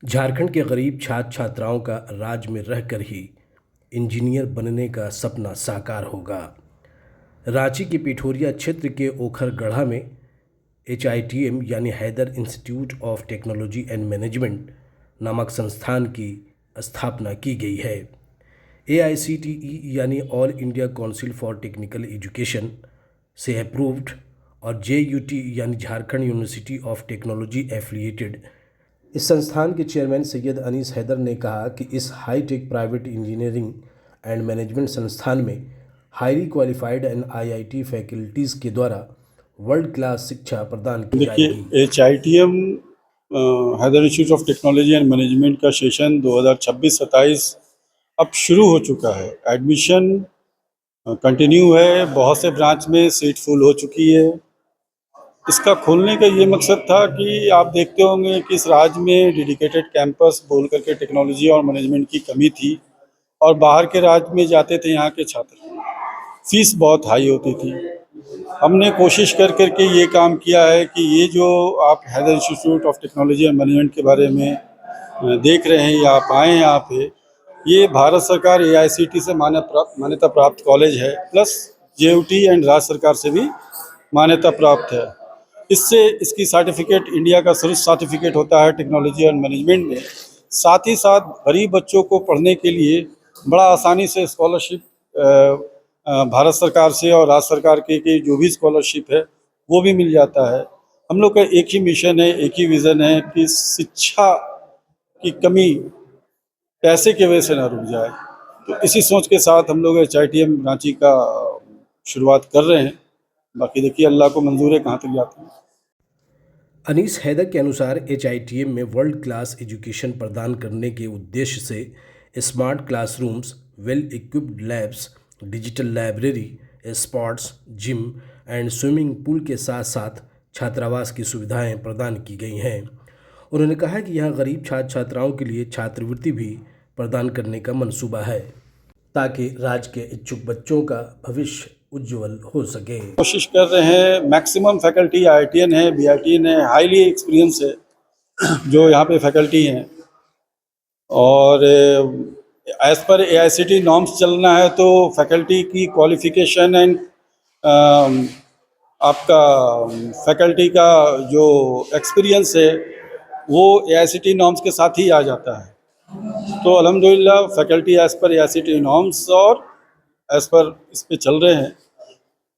झारखंड के गरीब छात्र छात्राओं का राज्य में रहकर ही इंजीनियर बनने का सपना साकार होगा। रांची के पिठोरिया क्षेत्र के ओखरगढ़ा में HITM यानी Haider institute of technology and management नामक संस्थान की स्थापना की गई है। AICTE यानी all India council for technical education से अप्रूव्ड और JUT यानी Jharkhand university of technology affiliated. इस संस्थान के चेयरमैन सैयद अनीस हैदर ने कहा कि इस hi tech private engineering and management संस्थान में highly qualified and IIT faculties के द्वारा वर्ल्ड क्लास शिक्षा प्रदान की जाएगी। देखिए, HITM Haider institute of technology and management का सेशन 2026-27 अब शुरू हो चुका है। एडमिशन कंटिन्यू है, बहुत से ब्रांच में सीट फुल हो चुकी है। इसका खोलने का ये मकसद था कि आप देखते होंगे कि इस राज्य में डेडिकेटेड कैंपस बोल करके टेक्नोलॉजी और मैनेजमेंट की कमी थी और बाहर के राज्य में जाते थे यहाँ के छात्र, फीस बहुत हाई होती थी। हमने कोशिश कर करके ये काम किया है कि ये जो आप Haider institute of technology and management के बारे में देख रहे हैं या आप आए यहाँ पे, ये भारत सरकार AICTE से मान्यता प्राप्त कॉलेज है, प्लस JUT एंड राज्य सरकार से भी मान्यता प्राप्त है। इससे इसकी सर्टिफिकेट इंडिया का सर्वोच्च सर्टिफिकेट होता है टेक्नोलॉजी एंड मैनेजमेंट में। साथ ही साथ गरीब बच्चों को पढ़ने के लिए बड़ा आसानी से स्कॉलरशिप भारत सरकार से और राज्य सरकार की जो भी स्कॉलरशिप है वो भी मिल जाता है। हम लोग का एक ही मिशन है, एक ही विज़न है कि शिक्षा की कमी पैसे की वजह से ना रुक जाए। तो इसी सोच के साथ हम लोग HITM रांची का शुरुआत कर रहे हैं। बाकी देखिए अल्लाह को मंजूर है कहाँ तक जाते हैं। अनीस हैदर के अनुसार HITM में वर्ल्ड क्लास एजुकेशन प्रदान करने के उद्देश्य से smart classrooms, well equipped labs, digital library, sports gym and swimming pool के साथ साथ छात्रावास की सुविधाएं प्रदान की गई हैं। उन्होंने कहा कि यहाँ गरीब छात्र छात्राओं के लिए छात्रवृत्ति भी प्रदान करने का मंसूबा है ताकि राज्य के इच्छुक बच्चों का भविष्य उज्जवल हो सके। कोशिश कर रहे हैं, मैक्सिमम फैकल्टी IITian है, BITian है, हाईली एक्सपीरियंस है जो यहाँ पे फैकल्टी हैं। और एज़ पर AICTE नॉर्म्स चलना है तो फैकल्टी की क्वालिफिकेशन एंड आपका फैकल्टी का जो एक्सपीरियंस है वो AICTE नॉर्म्स के साथ ही आ जाता है। तो अल्हम्दुलिल्लाह faculty as per AICTE norms और एज़ पर इस पे चल रहे हैं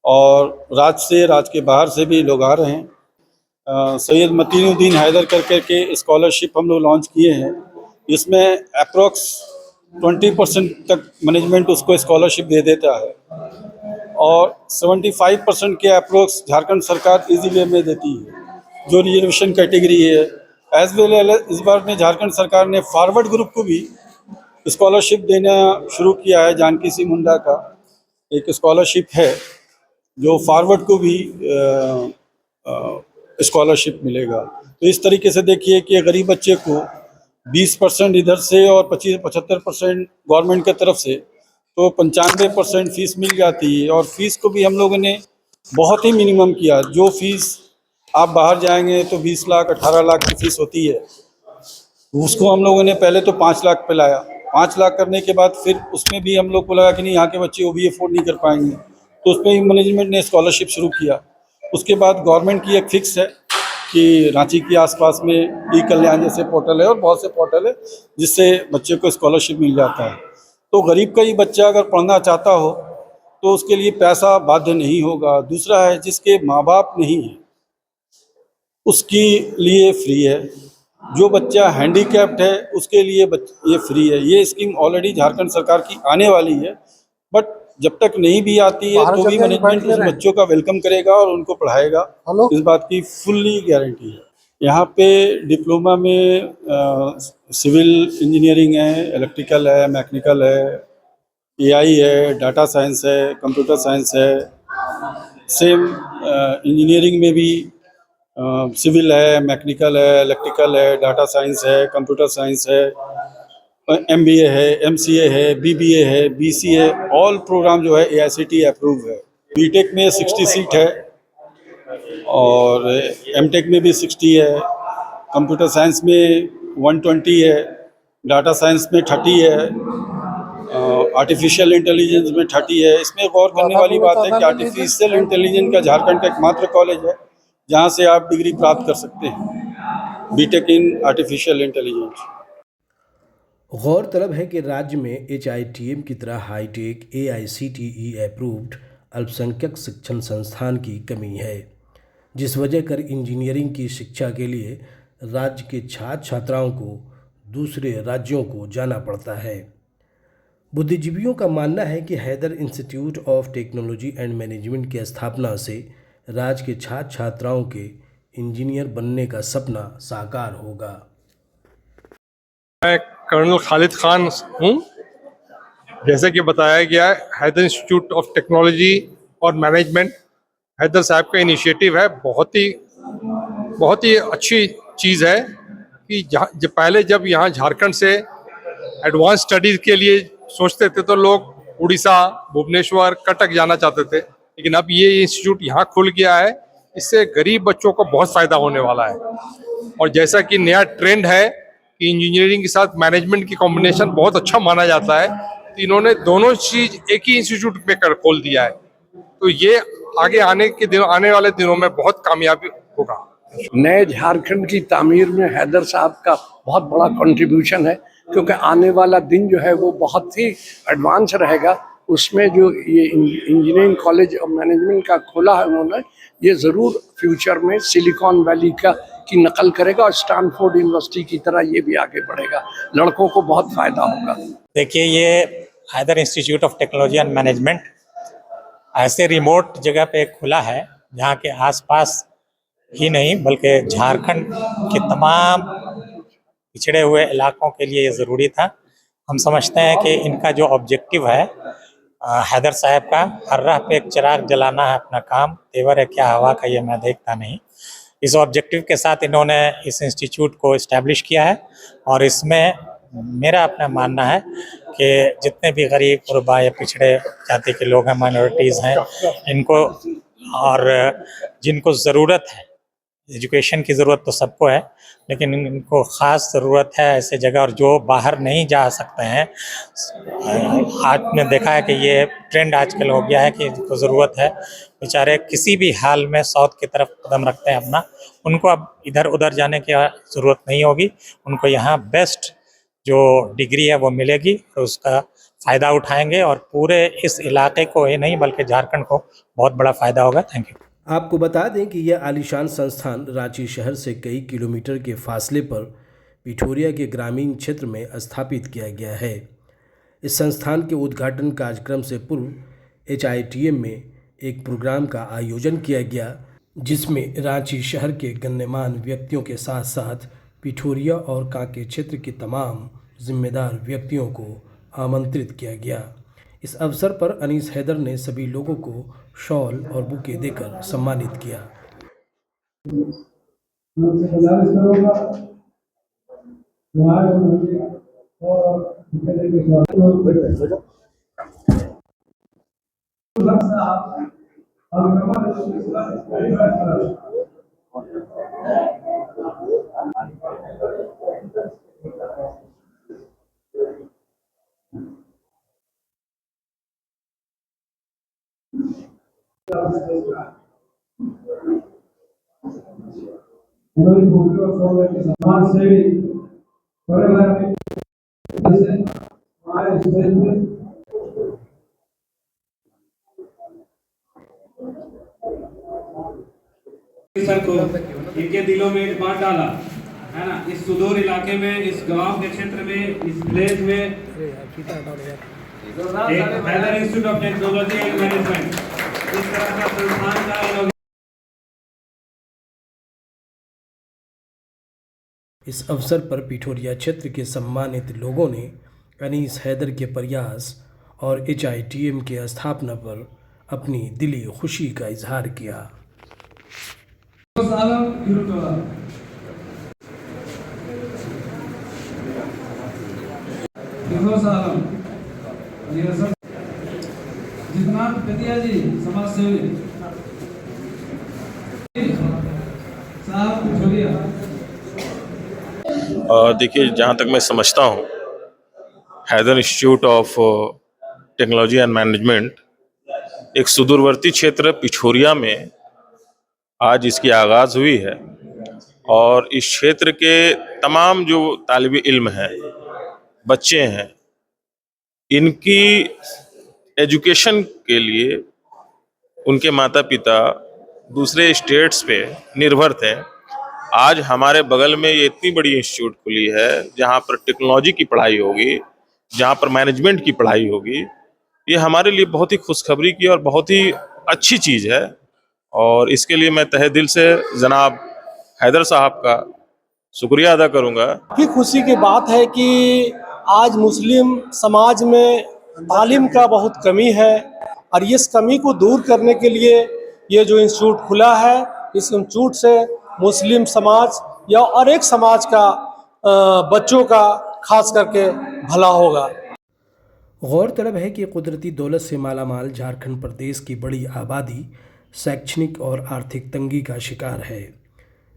और राज्य के बाहर से भी लोग आ रहे हैं। सैयद मतीनुद्दीन हैदर करके स्कॉलरशिप हम लोग लॉन्च किए हैं। इसमें अप्रोक्स 20% तक मैनेजमेंट उसको स्कॉलरशिप दे देता है और 75% के अप्रोक्स झारखंड सरकार इजी वे में देती है जो रिजर्वेशन कैटेगरी है। एज वेल एज इस बार में झारखंड सरकार ने फॉरवर्ड ग्रुप को भी स्कॉलरशिप देना शुरू किया है। जानकी सिंह मुंडा का एक स्कॉलरशिप है जो फॉरवर्ड को भी स्कॉलरशिप मिलेगा। तो इस तरीके से देखिए कि गरीब बच्चे को 20% इधर से और 75% गवर्नमेंट की तरफ से, तो 95% फीस मिल जाती है। और फीस को भी हम लोगों ने बहुत ही मिनिमम किया। जो फीस आप बाहर जाएंगे तो 20 लाख 18 लाख की फीस होती है, उसको हम लोगों ने पहले तो 5 लाख पे लाया। 5 लाख करने के बाद फिर उसमें भी हम लोग को लगा कि नहीं, यहाँ के बच्चे वो भी अफोर्ड नहीं कर पाएंगे, तो उसमें ही मैनेजमेंट ने स्कॉलरशिप शुरू किया। उसके बाद गवर्नमेंट की एक फिक्स है कि रांची के आसपास में ई-कल्याण जैसे पोर्टल है और बहुत से पोर्टल है जिससे बच्चे को स्कॉलरशिप मिल जाता है। तो गरीब का ही बच्चा अगर पढ़ना चाहता हो तो उसके लिए पैसा बाध्य नहीं होगा। दूसरा है जिसके माँ बाप नहीं है उसके लिए फ्री है। जो बच्चा हैंडीकैप्ड है उसके लिए ये फ्री है। ये स्कीम ऑलरेडी झारखंड सरकार की आने वाली है, बट जब तक नहीं भी आती है तो भी मैनेजमेंट उस बच्चों का वेलकम करेगा और उनको पढ़ाएगा। इस बात की फुल्ली गारंटी है। यहाँ पे डिप्लोमा में सिविल इंजीनियरिंग है, इलेक्ट्रिकल है, मैकेनिकल है, AI है, डाटा साइंस है, कंप्यूटर साइंस है। सेम इंजीनियरिंग में भी सिविल है, मैकेनिकल है, इलेक्ट्रिकल है, डाटा साइंस है, कंप्यूटर साइंस है, MBA है, MCA है, BBA है, BCA, ऑल प्रोग्राम जो है AICTE अप्रूव है। BTech में 60 सीट है और MTech में भी 60 है। कंप्यूटर साइंस में 120 है, डाटा साइंस में 30 है, आर्टिफिशियल इंटेलिजेंस में 30 है। इसमें गौर करने वाली बात है कि आर्टिफिशियल इंटेलिजेंस का झारखंड का एकमात्र कॉलेज है जहां से आप डिग्री प्राप्त कर सकते हैं, बीटेक इन आर्टिफिशियल इंटेलिजेंस। गौरतलब है कि राज्य में HITM की तरह हाईटेक AICTE अप्रूव्ड अल्पसंख्यक शिक्षण संस्थान की कमी है, जिस वजह कर इंजीनियरिंग की शिक्षा के लिए राज्य के छात्र छात्राओं को दूसरे राज्यों को जाना पड़ता है। बुद्धिजीवियों का मानना है कि Haider institute of technology and management की स्थापना से राज्य के छात्र छात्राओं के इंजीनियर बनने का सपना साकार होगा। मैं कर्नल खालिद खान हूँ। जैसे कि बताया गया है, हैदर इंस्टीट्यूट ऑफ टेक्नोलॉजी और मैनेजमेंट हैदर साहब का इनिशिएटिव है। बहुत ही अच्छी चीज़ है कि पहले जब यहाँ झारखंड से एडवांस स्टडीज़ के लिए सोचते थे तो लोग उड़ीसा, भुवनेश्वर, कटक जाना चाहते थे, लेकिन अब ये इंस्टीट्यूट यहाँ खुल गया है। इससे गरीब बच्चों को बहुत फ़ायदा होने वाला है। और जैसा कि नया ट्रेंड है कि इंजीनियरिंग के साथ मैनेजमेंट की कॉम्बिनेशन बहुत अच्छा माना जाता है, तो इन्होंने दोनों चीज़ एक ही इंस्टीट्यूट पे खोल दिया है। तो ये आगे आने वाले दिनों में बहुत कामयाबी होगा। नए झारखंड की तामीर में हैदर साहब का बहुत बड़ा कंट्रीब्यूशन है, क्योंकि आने वाला दिन जो है वो बहुत ही एडवांस रहेगा। उसमें जो ये इंजीनियरिंग कॉलेज और मैनेजमेंट का खोला है उन्होंने, ये ज़रूर फ्यूचर में सिलिकॉन वैली की नकल करेगा और स्टैनफोर्ड यूनिवर्सिटी की तरह ये भी आगे बढ़ेगा। लड़कों को बहुत फ़ायदा होगा। देखिए, ये Haider institute of technology and management ऐसे रिमोट जगह पे खुला है जहाँ के आसपास ही नहीं बल्कि झारखंड के तमाम पिछड़े हुए इलाकों के लिए ये ज़रूरी था। हम समझते हैं कि इनका जो ऑब्जेक्टिव है हैदर साहब का, हर राह पे एक चिराग जलाना है अपना काम, तेवर है क्या हवा का ये मैं देखता नहीं। इस ऑब्जेक्टिव के साथ इन्होंने इस इंस्टीट्यूट को इस्टेब्लिश किया है और इसमें मेरा अपना मानना है कि जितने भी गरीब, गुरबा या पिछड़े जाति के लोग हैं, माइनॉरिटीज़ हैं, इनको और जिनको ज़रूरत है, एजुकेशन की ज़रूरत तो सबको है, लेकिन इनको ख़ास ज़रूरत है ऐसे जगह, और जो बाहर नहीं जा सकते हैं। आज ने देखा है कि ये ट्रेंड आजकल हो गया है कि जिनको ज़रूरत है बेचारे किसी भी हाल में साउथ की तरफ कदम रखते हैं अपना, उनको अब इधर उधर जाने की ज़रूरत नहीं होगी। उनको यहाँ बेस्ट जो डिग्री है वो मिलेगी और उसका फ़ायदा उठाएंगे और पूरे इस इलाके को ही नहीं बल्कि झारखंड को बहुत बड़ा फ़ायदा होगा। Thank you. आपको बता दें कि यह आलीशान संस्थान रांची शहर से कई किलोमीटर के फासले पर पिठोरिया के ग्रामीण क्षेत्र में स्थापित किया गया है। इस संस्थान के उद्घाटन कार्यक्रम से पूर्व HITM में एक प्रोग्राम का आयोजन किया गया, जिसमें रांची शहर के गण्यमान्य व्यक्तियों के साथ साथ पिठोरिया और कांके क्षेत्र के तमाम जिम्मेदार व्यक्तियों को आमंत्रित किया गया। इस अवसर पर अनीस हैदर ने सभी लोगों को शॉल और बुके देकर सम्मानित किया। को इनके दिलों में बांट डाला है ना, इस सुदूर इलाके में, इस गांव के क्षेत्र में, इस विलेज में एक Haider institute of technology and management इस तरह का संस्थान का। इस अवसर पर पिठोरिया क्षेत्र के सम्मानित लोगों ने अनीस हैदर के प्रयास और HITM के स्थापना पर अपनी दिली खुशी का इजहार किया। जितना पेतिया जी समाज सेवी साहब पिठोरिया देखिए, जहाँ तक मैं समझता हूँ, Haider institute of technology and management एक सुदूरवर्ती क्षेत्र पिछोरिया में आज इसकी आगाज़ हुई है और इस क्षेत्र के तमाम जो तालिब इल्म हैं, बच्चे हैं, इनकी एजुकेशन के लिए उनके माता पिता दूसरे स्टेट्स पे निर्भर थे। आज हमारे बगल में ये इतनी बड़ी इंस्टीट्यूट खुली है जहाँ पर टेक्नोलॉजी की पढ़ाई होगी, जहाँ पर मैनेजमेंट की पढ़ाई होगी। ये हमारे लिए बहुत ही खुशखबरी की और बहुत ही अच्छी चीज़ है और इसके लिए मैं तहे दिल से जनाब हैदर साहब का शुक्रिया अदा करूँगा। की खुशी की बात है कि आज मुस्लिम समाज में तालीम का बहुत कमी है और इस कमी को दूर करने के लिए ये जो इंस्टीट्यूट खुला है, इस इंस्टीट्यूट से मुस्लिम समाज या और एक समाज का बच्चों का खास करके भला होगा। गौरतलब है कि कुदरती दौलत से मालामाल झारखंड प्रदेश की बड़ी आबादी शैक्षणिक और आर्थिक तंगी का शिकार है।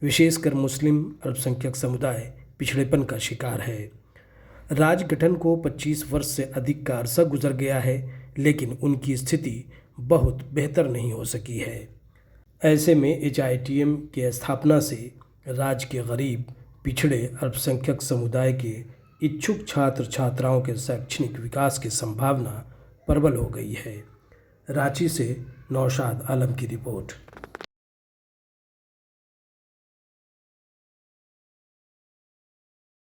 विशेषकर मुस्लिम अल्पसंख्यक समुदाय पिछड़ेपन का शिकार है। राज्य गठन को 25 वर्ष से अधिक का अरसा गुजर गया है, लेकिन उनकी स्थिति बहुत बेहतर नहीं हो सकी है। ऐसे में HITM के स्थापना से राज्य के गरीब, पिछड़े अल्पसंख्यक समुदाय के इच्छुक छात्र छात्राओं के शैक्षणिक विकास की संभावना प्रबल हो गई है। रांची से नौशाद आलम की रिपोर्ट।